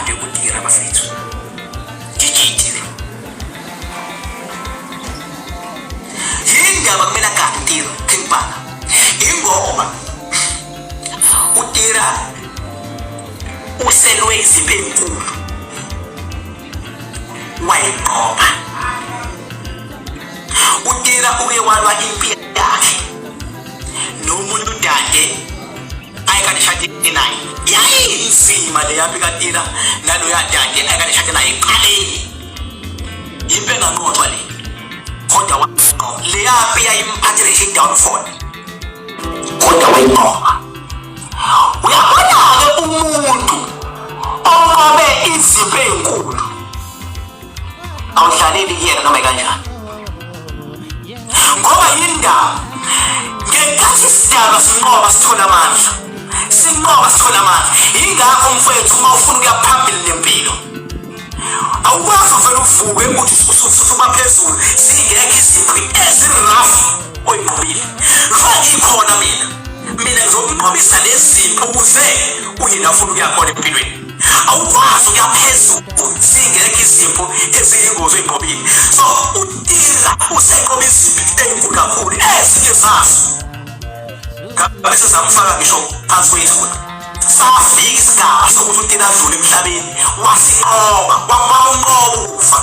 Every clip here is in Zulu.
ngigade uTira bafethu. Ngijitile. Yindaba kumele agade uTira ngibhaka. Ingoma uTira uselwe izipho ezinkulu. Wayiqoba. uTira uye walwa impi yakhe nomuntu dade ayikadishade naye. Yayinzima le yambi kaTira nalo yadade ayikadishade naye eqaleni. Impi enganqotshwa le. Kodwa wayiqoba. Le yambi yayimphathele nje downfall. Kodwa wayiqoba. Uyabona-ke umuntu onqobe izipho ezinkulu awudlaleli kuyena noma kanjani. Ngoba yindaba ngenkathi isidalwa sinqoba sithola amandla. Sinqoba sithola amandla. Yingakho mfowethu uma ufuna ukuya phambili nempilo awukwazi uvele uvuke ukuthi ususuka phezulu singekho izipho ezirafu oyinqobile. Mfake ikhona mina ngizokunqobisa lezipho ukuze uye la ufuna ukuya khona empilweni. Awukwazi ukuya phezulu singekho izipho eziyingozi oyinqobile. So uTira usenqoba izipho ezinkulu kakhulu ezinye zazo. Ngabe sizamfaka ngisho phansi kwethu. Safika isigaba sokuthi uTira adlule emhlabeni wasinqoba wabanqoba ukufa.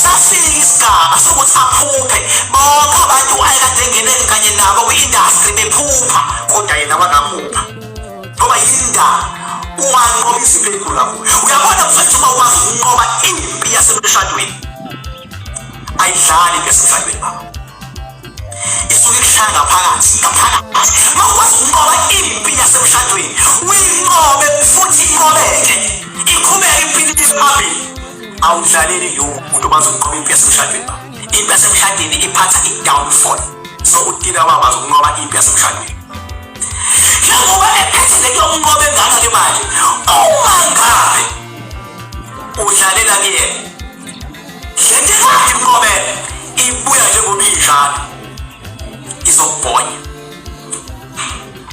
Safika isigaba sokuthi aphuphe bonke abantu ayekade engene kanye nabo kwi-industry bephupha kodwa yena wanaphupha. Ngoba yindaba wanqoba izipho ezinkulu kakhulu. Uyabona mfethu uma ukwazi ukunqoba impi yasemshadweni ayidlali impi yasemshadweni baba. Isuke ikushaya ngaphakathi. Uma ukwazi ukunqoba impi yasemshadweni uyinqobe futhi inqobeke iqhubeke impilo phambili. Awudlaleli lo muntu obazi ukunqoba impi yasemshadweni baba. Impi yasemshadweni iphatha i-downfall. So uTira wakwazi ukunqoba impi yasemshadweni. Njengoba ephethe yokunqoba engaka le mali uma ngabe udlalela kuyena lento yakhe inqobele ibuya njengoba iyijana izokubhonya.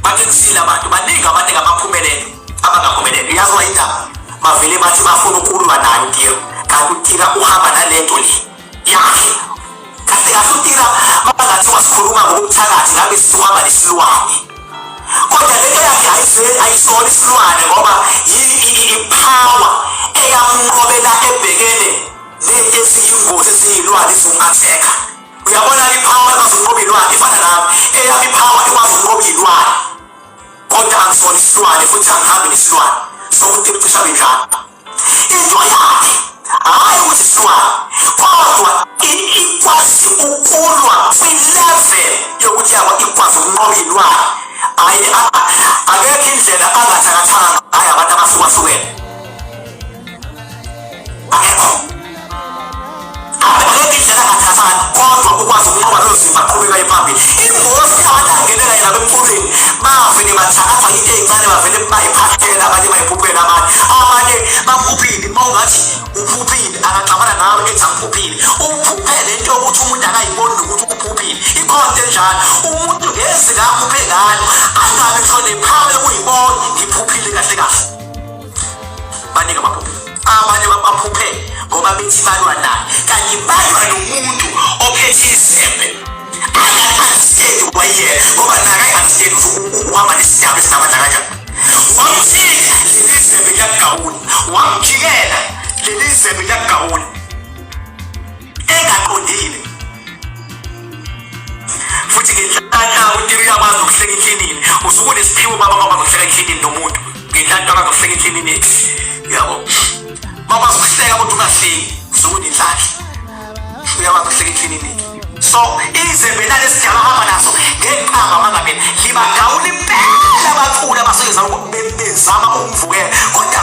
Bakekusile abantu baningi abantu engabaphumelelo abangaphumelelo. Uyazi wayindaba bavele bathi bafuna ukulwa naye uTira kanti uTira uhamba nalento le yakhe. Kahle kahle uTira mabangathi wasikhuluma ngokuthakathi ngabe sihamba nesilwane. Kodwa lento yakhe ayisona isilwane ngoba i-power eyamnqobela ebhekene nento eziyingozi eziyilwane ezungatheka. Uyabona i-power ekwazi ukunqoba ilwane ifana nami. Eyami i-power ekwazi ukunqoba ilwane kodwa angisona isilwane futhi angihambi nesilwane. So uTira cisha benjalo. Into yakhe hayi ukuthi isilwane kodwa ikwazi ukulwa kwi-level yokuthi yakwa ikwazi ukunqoba ilwane. Akekho indlela angathakathanga hayi abantu abahlukahlukene. Akekho indlela angathakathanga kodwa ukwazi ukunqoba lezo zipho aqhubeka phambili. Ingozi abantu angenela yena bemfuleni bavele bathakathwa into ezincane bavele bayiphathela abanye bayiphuphela abanye baphuphile. Uma ungathi uphuphile angaxabana nawe ethi angiphuphile. Uphuphele into yokuthi umuntu akayiboni ukuthi uphuphile. Ikhona enjalo umuntu ngeze kaphuphe ngalo angabe ngishone phawe uyibona ngiphuphile kahle kahle. Banika baphuphile. Abanye baphuphele ngoba bethi balwa naye kanti balwa nomuntu ophethe izembe. Understand why ngoba naye understand uhamba nesidaba esinamandla kanjani. Wamthinta leli zembe liyagawula wamjikela leli zembe liyagawula engaqondile. Futhi ngenhlaka uTira uyakwazi ukuhleka eklinini. Usuke unesiphiwo baba ngoba ukuhleka eklinini nomuntu. Ngenhlaka ukuhleka eklinini yabo. Baba ukuhleka kodwa ungahleki usuke unenhlaka. Uyakwazi ukuhleka eklinini. So izembe nalesidala hamba naso ngeqhamba mangabe libagawula impela abakhulu abasebenzisa bezama ukumvukela kodwa